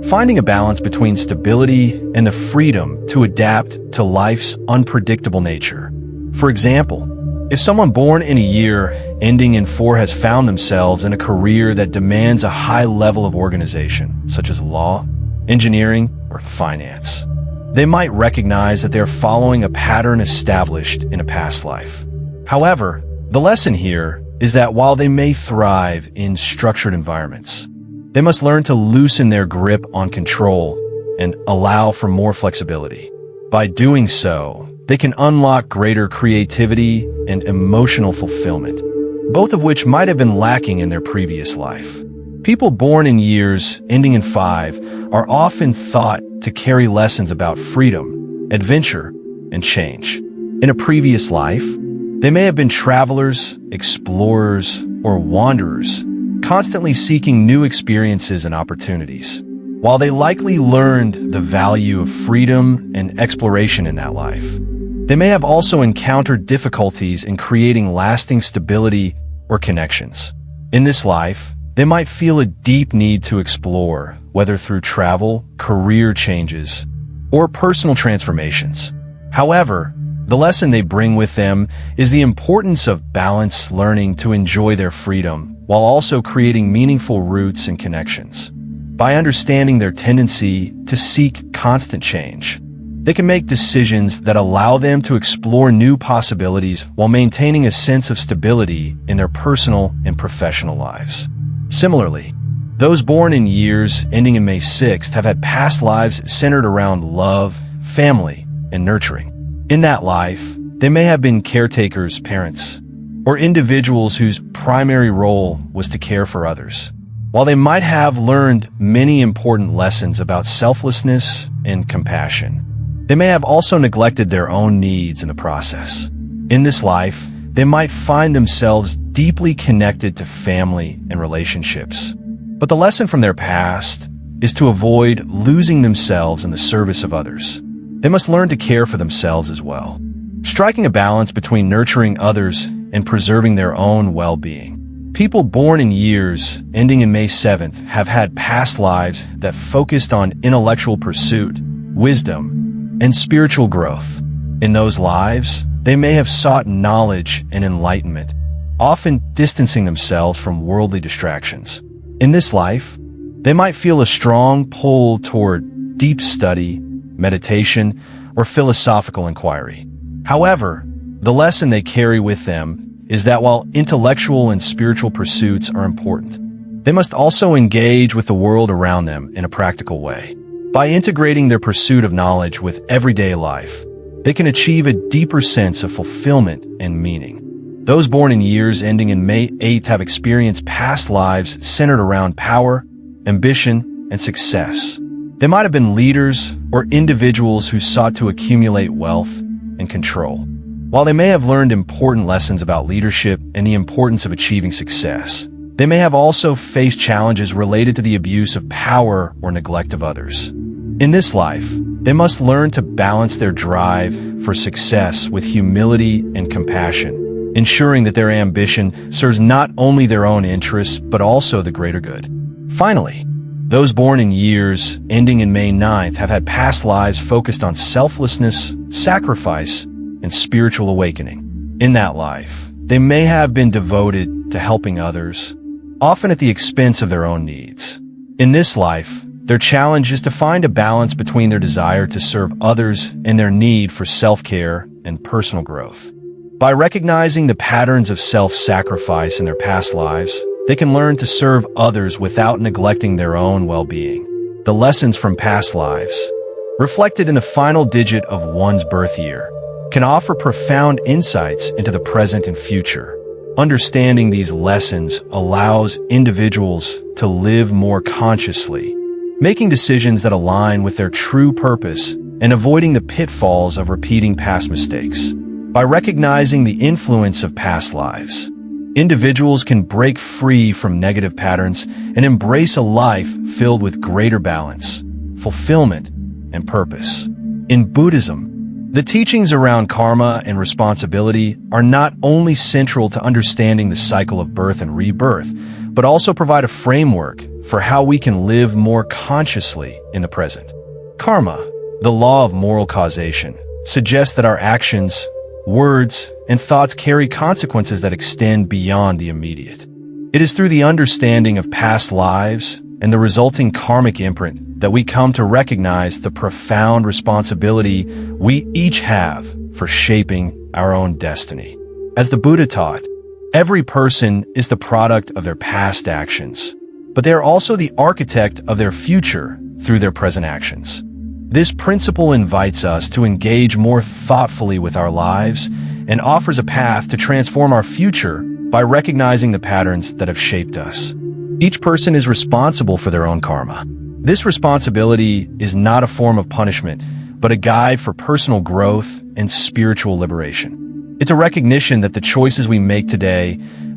finding a balance between stability and the freedom to adapt to life's unpredictable nature. For example, if someone born in a year ending in 4 has found themselves in a career that demands a high level of organization, such as law, engineering, or finance, they might recognize that they are following a pattern established in a past life. However, the lesson here is that while they may thrive in structured environments, they must learn to loosen their grip on control and allow for more flexibility. By doing so, they can unlock greater creativity and emotional fulfillment, both of which might have been lacking in their previous life. People born in years ending in 5 are often thought to carry lessons about freedom, adventure, and change. In a previous life, they may have been travelers, explorers, or wanderers, constantly seeking new experiences and opportunities. While they likely learned the value of freedom and exploration in that life, they may have also encountered difficulties in creating lasting stability or connections. In this life, they might feel a deep need to explore, whether through travel, career changes, or personal transformations. However, the lesson they bring with them is the importance of balance, learning to enjoy their freedom while also creating meaningful roots and connections. By understanding their tendency to seek constant change, they can make decisions that allow them to explore new possibilities while maintaining a sense of stability in their personal and professional lives. Similarly, those born in years ending in May 6th have had past lives centered around love, family, and nurturing. In that life, they may have been caretakers, parents, or individuals whose primary role was to care for others. While they might have learned many important lessons about selflessness and compassion, they may have also neglected their own needs in the process. In this life, they might find themselves deeply connected to family and relationships. But the lesson from their past is to avoid losing themselves in the service of others. They must learn to care for themselves as well, striking a balance between nurturing others and preserving their own well-being. People born in years ending in May 7th have had past lives that focused on intellectual pursuit, wisdom, and spiritual growth. In those lives, they may have sought knowledge and enlightenment, often distancing themselves from worldly distractions. In this life, they might feel a strong pull toward deep study, meditation, or philosophical inquiry. However, the lesson they carry with them is that while intellectual and spiritual pursuits are important, they must also engage with the world around them in a practical way. By integrating their pursuit of knowledge with everyday life, they can achieve a deeper sense of fulfillment and meaning. Those born in years ending in May 8th have experienced past lives centered around power, ambition, and success. They might have been leaders or individuals who sought to accumulate wealth and control. While they may have learned important lessons about leadership and the importance of achieving success, they may have also faced challenges related to the abuse of power or neglect of others. In this life, they must learn to balance their drive for success with humility and compassion, ensuring that their ambition serves not only their own interests but also the greater good. Finally, those born in years ending in May 9th have had past lives focused on selflessness, sacrifice, and spiritual awakening. In that life, they may have been devoted to helping others, often at the expense of their own needs. In this life, their challenge is to find a balance between their desire to serve others and their need for self-care and personal growth. By recognizing the patterns of self-sacrifice in their past lives, they can learn to serve others without neglecting their own well-being. The lessons from past lives, reflected in the final digit of one's birth year, can offer profound insights into the present and future. Understanding these lessons allows individuals to live more consciously, making decisions that align with their true purpose and avoiding the pitfalls of repeating past mistakes. By recognizing the influence of past lives, individuals can break free from negative patterns and embrace a life filled with greater balance, fulfillment, and purpose. In Buddhism, the teachings around karma and responsibility are not only central to understanding the cycle of birth and rebirth, but also provide a framework for how we can live more consciously in the present. Karma, the law of moral causation, suggests that our actions, words, and thoughts carry consequences that extend beyond the immediate. It is through the understanding of past lives and the resulting karmic imprint that we come to recognize the profound responsibility we each have for shaping our own destiny. As the Buddha taught, every person is the product of their past actions, but they are also the architect of their future through their present actions. This principle invites us to engage more thoughtfully with our lives and offers a path to transform our future by recognizing the patterns that have shaped us. Each person is responsible for their own karma. This responsibility is not a form of punishment, but a guide for personal growth and spiritual liberation. It's a recognition that the choices we make today,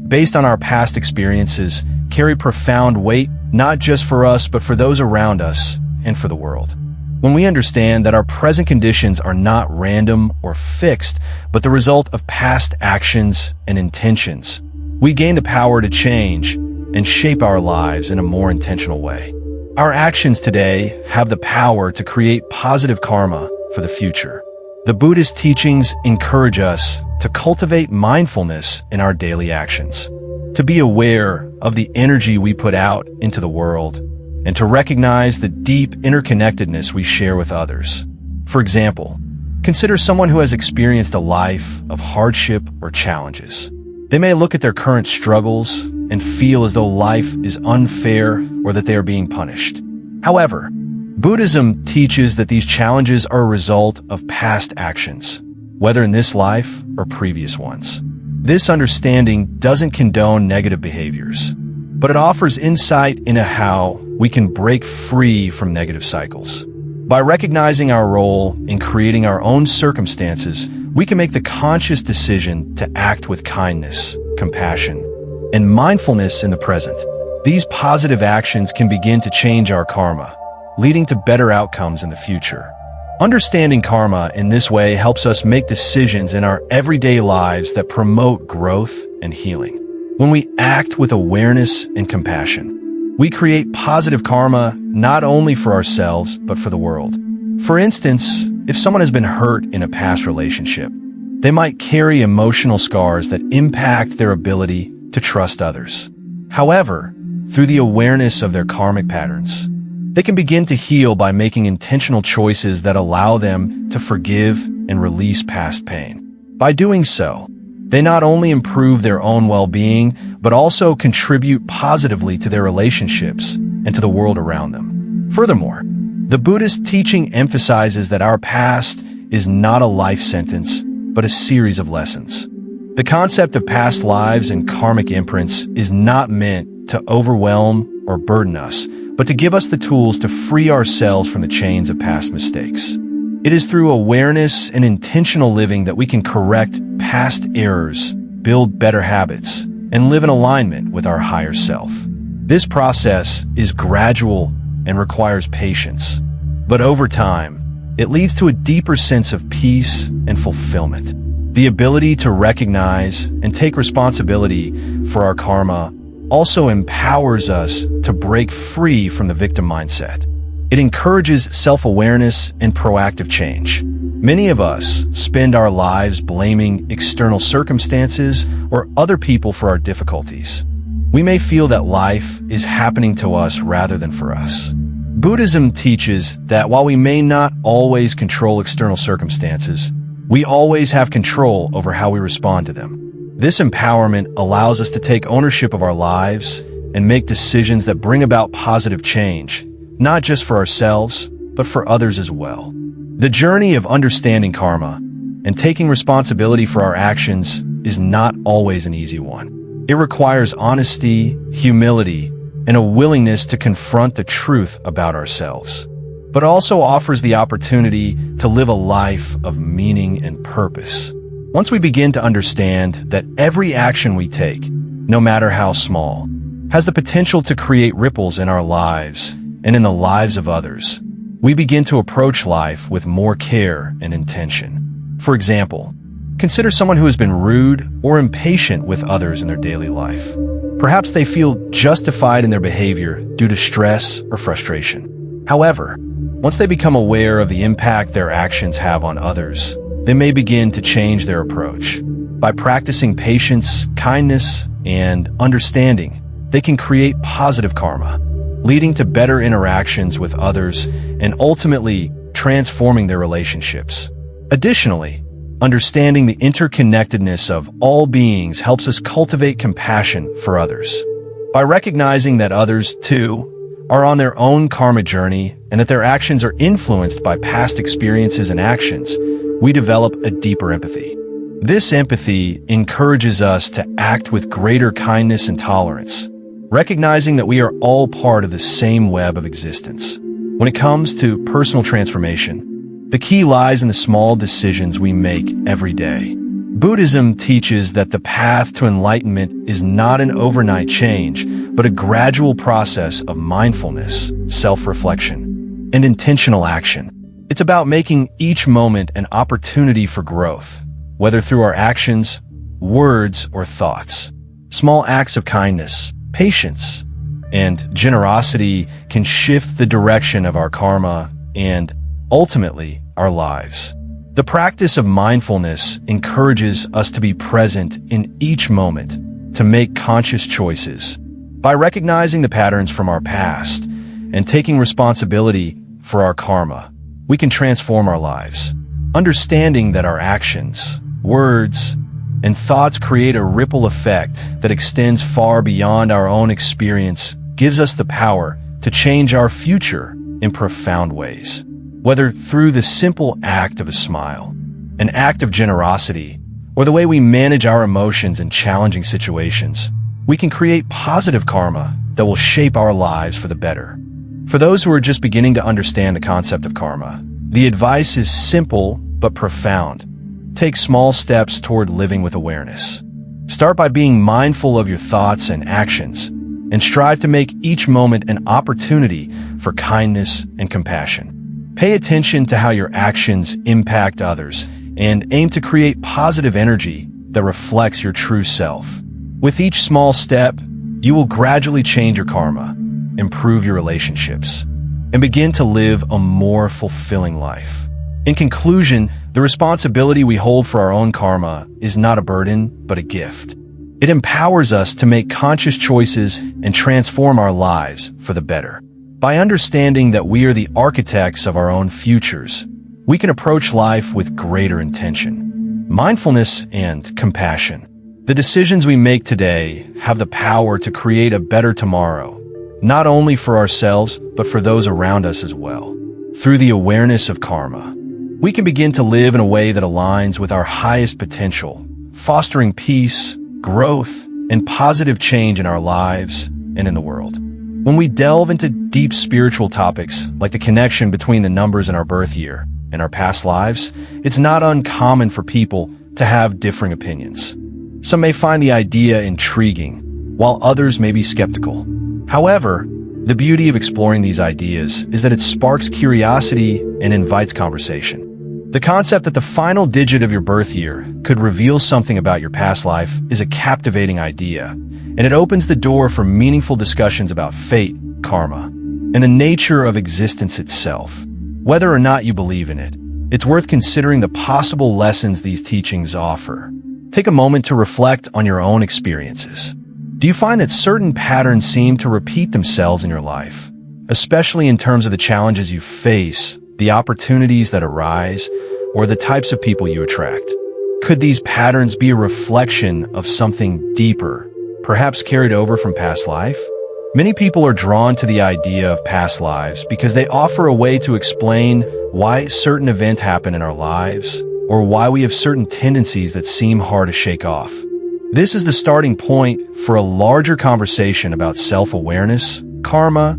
based on our past experiences, carry profound weight, not just for us, but for those around us and for the world. When we understand that our present conditions are not random or fixed, but the result of past actions and intentions, we gain the power to change and shape our lives in a more intentional way. Our actions today have the power to create positive karma for the future. The Buddhist teachings encourage us to cultivate mindfulness in our daily actions, to be aware of the energy we put out into the world, and to recognize the deep interconnectedness we share with others. For example, consider someone who has experienced a life of hardship or challenges. They may look at their current struggles and feel as though life is unfair or that they are being punished. However, Buddhism teaches that these challenges are a result of past actions, whether in this life or previous ones. This understanding doesn't condone negative behaviors, but it offers insight into how we can break free from negative cycles. By recognizing our role in creating our own circumstances, we can make the conscious decision to act with kindness, compassion, and mindfulness in the present. These positive actions can begin to change our karma, leading to better outcomes in the future. Understanding karma in this way helps us make decisions in our everyday lives that promote growth and healing. When we act with awareness and compassion, we create positive karma not only for ourselves, but for the world. For instance, if someone has been hurt in a past relationship, they might carry emotional scars that impact their ability to trust others. However, through the awareness of their karmic patterns, they can begin to heal by making intentional choices that allow them to forgive and release past pain. By doing so, they not only improve their own well-being, but also contribute positively to their relationships and to the world around them. Furthermore, the Buddhist teaching emphasizes that our past is not a life sentence, but a series of lessons. The concept of past lives and karmic imprints is not meant to overwhelm or burden us, but to give us the tools to free ourselves from the chains of past mistakes. It is through awareness and intentional living that we can correct past errors, build better habits, and live in alignment with our higher self. This process is gradual and requires patience, but over time, it leads to a deeper sense of peace and fulfillment. The ability to recognize and take responsibility for our karma also empowers us to break free from the victim mindset. It encourages self-awareness and proactive change. Many of us spend our lives blaming external circumstances or other people for our difficulties. We may feel that life is happening to us rather than for us. Buddhism teaches that while we may not always control external circumstances, we always have control over how we respond to them. This empowerment allows us to take ownership of our lives and make decisions that bring about positive change, not just for ourselves, but for others as well. The journey of understanding karma and taking responsibility for our actions is not always an easy one. It requires honesty, humility, and a willingness to confront the truth about ourselves, but also offers the opportunity to live a life of meaning and purpose. Once we begin to understand that every action we take, no matter how small, has the potential to create ripples in our lives and in the lives of others, we begin to approach life with more care and intention. For example, consider someone who has been rude or impatient with others in their daily life. Perhaps they feel justified in their behavior due to stress or frustration. However, once they become aware of the impact their actions have on others, they may begin to change their approach. By practicing patience, kindness, and understanding, they can create positive karma, leading to better interactions with others and ultimately transforming their relationships. Additionally, understanding the interconnectedness of all beings helps us cultivate compassion for others. By recognizing that others, too, are on their own karma journey and that their actions are influenced by past experiences and actions, we develop a deeper empathy. This empathy encourages us to act with greater kindness and tolerance, recognizing that we are all part of the same web of existence. When it comes to personal transformation, the key lies in the small decisions we make every day. Buddhism teaches that the path to enlightenment is not an overnight change, but a gradual process of mindfulness, self-reflection, and intentional action. It's about making each moment an opportunity for growth, whether through our actions, words, or thoughts. Small acts of kindness, patience, and generosity can shift the direction of our karma and, ultimately, our lives. The practice of mindfulness encourages us to be present in each moment, to make conscious choices. By recognizing the patterns from our past and taking responsibility for our karma, we can transform our lives. Understanding that our actions, words, and thoughts create a ripple effect that extends far beyond our own experience gives us the power to change our future in profound ways. Whether through the simple act of a smile, an act of generosity, or the way we manage our emotions in challenging situations, we can create positive karma that will shape our lives for the better. For those who are just beginning to understand the concept of karma, the advice is simple but profound. Take small steps toward living with awareness. Start by being mindful of your thoughts and actions, and strive to make each moment an opportunity for kindness and compassion. Pay attention to how your actions impact others and aim to create positive energy that reflects your true self. With each small step, you will gradually change your karma, improve your relationships, and begin to live a more fulfilling life. In conclusion, the responsibility we hold for our own karma is not a burden, but a gift. It empowers us to make conscious choices and transform our lives for the better. By understanding that we are the architects of our own futures, we can approach life with greater intention, mindfulness, and compassion. The decisions we make today have the power to create a better tomorrow, not only for ourselves, but for those around us as well. Through the awareness of karma, we can begin to live in a way that aligns with our highest potential, fostering peace, growth, and positive change in our lives and in the world. When we delve into deep spiritual topics like the connection between the numbers in our birth year and our past lives, it's not uncommon for people to have differing opinions. Some may find the idea intriguing, while others may be skeptical. However, the beauty of exploring these ideas is that it sparks curiosity and invites conversation. The concept that the final digit of your birth year could reveal something about your past life is a captivating idea, and it opens the door for meaningful discussions about fate, karma, and the nature of existence itself. Whether or not you believe in it, it's worth considering the possible lessons these teachings offer. Take a moment to reflect on your own experiences. Do you find that certain patterns seem to repeat themselves in your life, especially in terms of the challenges you face, the opportunities that arise, or the types of people you attract? Could these patterns be a reflection of something deeper, perhaps carried over from past life? Many people are drawn to the idea of past lives because they offer a way to explain why certain events happen in our lives, or why we have certain tendencies that seem hard to shake off. This is the starting point for a larger conversation about self-awareness, karma,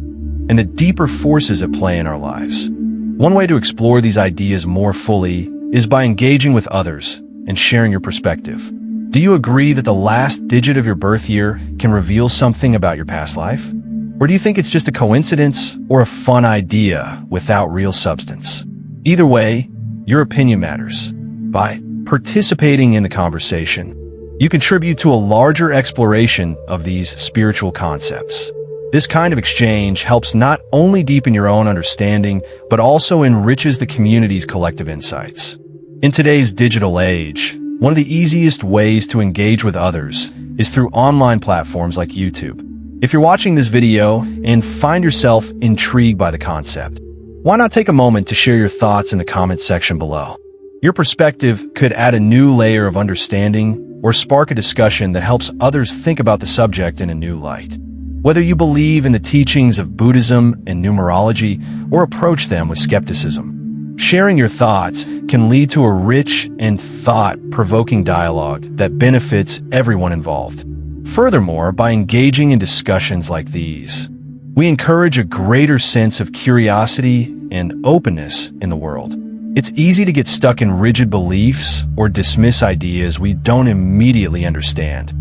and the deeper forces at play in our lives. One way to explore these ideas more fully is by engaging with others and sharing your perspective. Do you agree that the last digit of your birth year can reveal something about your past life? Or do you think it's just a coincidence or a fun idea without real substance? Either way, your opinion matters. By participating in the conversation, you contribute to a larger exploration of these spiritual concepts. This kind of exchange helps not only deepen your own understanding, but also enriches the community's collective insights. In today's digital age, one of the easiest ways to engage with others is through online platforms like YouTube. If you're watching this video and find yourself intrigued by the concept, why not take a moment to share your thoughts in the comments section below? Your perspective could add a new layer of understanding or spark a discussion that helps others think about the subject in a new light. Whether you believe in the teachings of Buddhism and numerology or approach them with skepticism, sharing your thoughts can lead to a rich and thought-provoking dialogue that benefits everyone involved. Furthermore, by engaging in discussions like these, we encourage a greater sense of curiosity and openness in the world. It's easy to get stuck in rigid beliefs or dismiss ideas we don't immediately understand.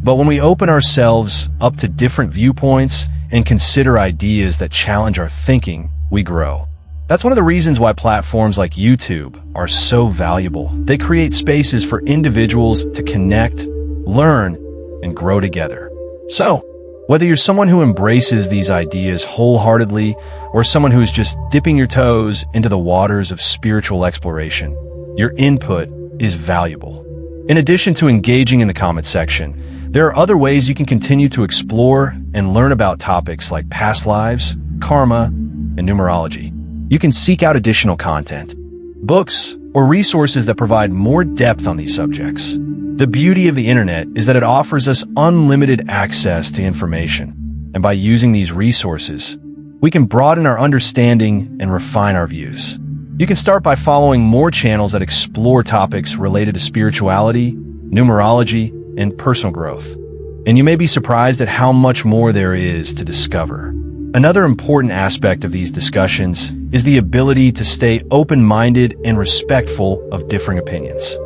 But when we open ourselves up to different viewpoints and consider ideas that challenge our thinking, we grow. That's one of the reasons why platforms like YouTube are so valuable. They create spaces for individuals to connect, learn, and grow together. So, whether you're someone who embraces these ideas wholeheartedly or someone who is just dipping your toes into the waters of spiritual exploration, your input is valuable. In addition to engaging in the comment section, there are other ways you can continue to explore and learn about topics like past lives, karma, and numerology. You can seek out additional content, books, or resources that provide more depth on these subjects. The beauty of the internet is that it offers us unlimited access to information, and by using these resources, we can broaden our understanding and refine our views. You can start by following more channels that explore topics related to spirituality, numerology, and personal growth. And you may be surprised at how much more there is to discover. Another important aspect of these discussions is the ability to stay open-minded and respectful of differing opinions.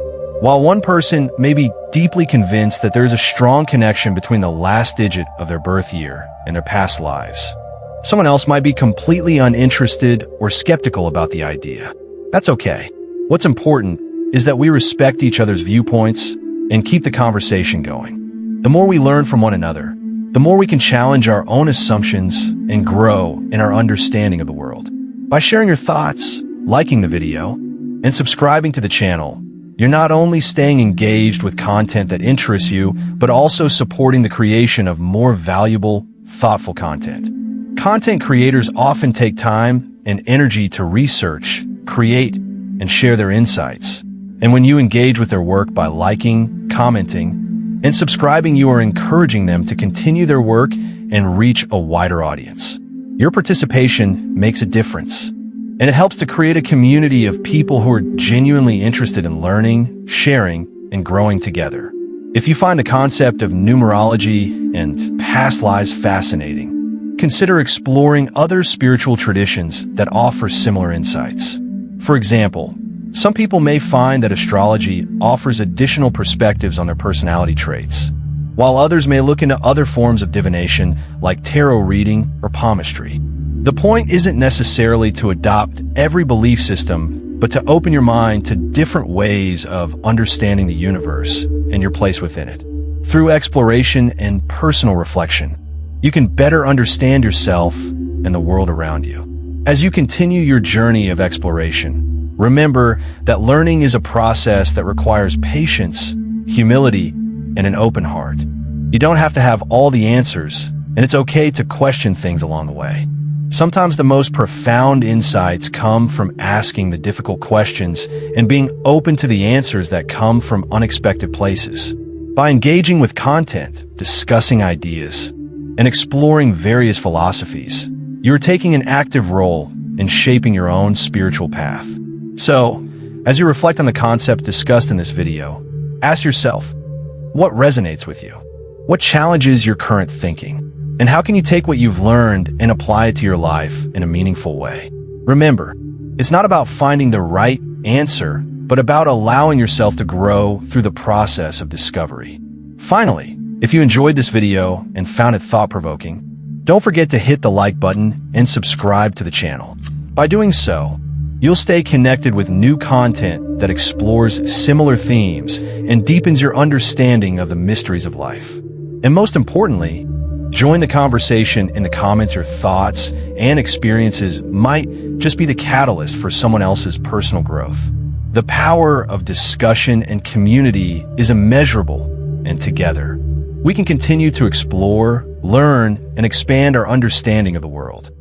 While one person may be deeply convinced that there is a strong connection between the last digit of their birth year and their past lives, someone else might be completely uninterested or skeptical about the idea. That's okay. What's important is that we respect each other's viewpoints and keep the conversation going. The more we learn from one another, the more we can challenge our own assumptions and grow in our understanding of the world. By sharing your thoughts, liking the video, and subscribing to the channel, you're not only staying engaged with content that interests you, but also supporting the creation of more valuable, thoughtful content. Content creators often take time and energy to research, create, and share their insights. And when you engage with their work by liking, commenting, and subscribing, you are encouraging them to continue their work and reach a wider audience. Your participation makes a difference, and it helps to create a community of people who are genuinely interested in learning, sharing, and growing together. If you find the concept of numerology and past lives fascinating, consider exploring other spiritual traditions that offer similar insights. For example, some people may find that astrology offers additional perspectives on their personality traits, while others may look into other forms of divination like tarot reading or palmistry. The point isn't necessarily to adopt every belief system, but to open your mind to different ways of understanding the universe and your place within it. Through exploration and personal reflection, you can better understand yourself and the world around you. As you continue your journey of exploration, remember that learning is a process that requires patience, humility, and an open heart. You don't have to have all the answers, and it's okay to question things along the way. Sometimes the most profound insights come from asking the difficult questions and being open to the answers that come from unexpected places. By engaging with content, discussing ideas, and exploring various philosophies, you are taking an active role in shaping your own spiritual path. So, as you reflect on the concepts discussed in this video, ask yourself, what resonates with you? What challenges your current thinking? And how can you take what you've learned and apply it to your life in a meaningful way? Remember, it's not about finding the right answer, but about allowing yourself to grow through the process of discovery. Finally, if you enjoyed this video and found it thought-provoking, don't forget to hit the like button and subscribe to the channel. By doing so, you'll stay connected with new content that explores similar themes and deepens your understanding of the mysteries of life. And most importantly, join the conversation in the comments. Your thoughts and experiences might just be the catalyst for someone else's personal growth. The power of discussion and community is immeasurable, and together, we can continue to explore, learn, and expand our understanding of the world.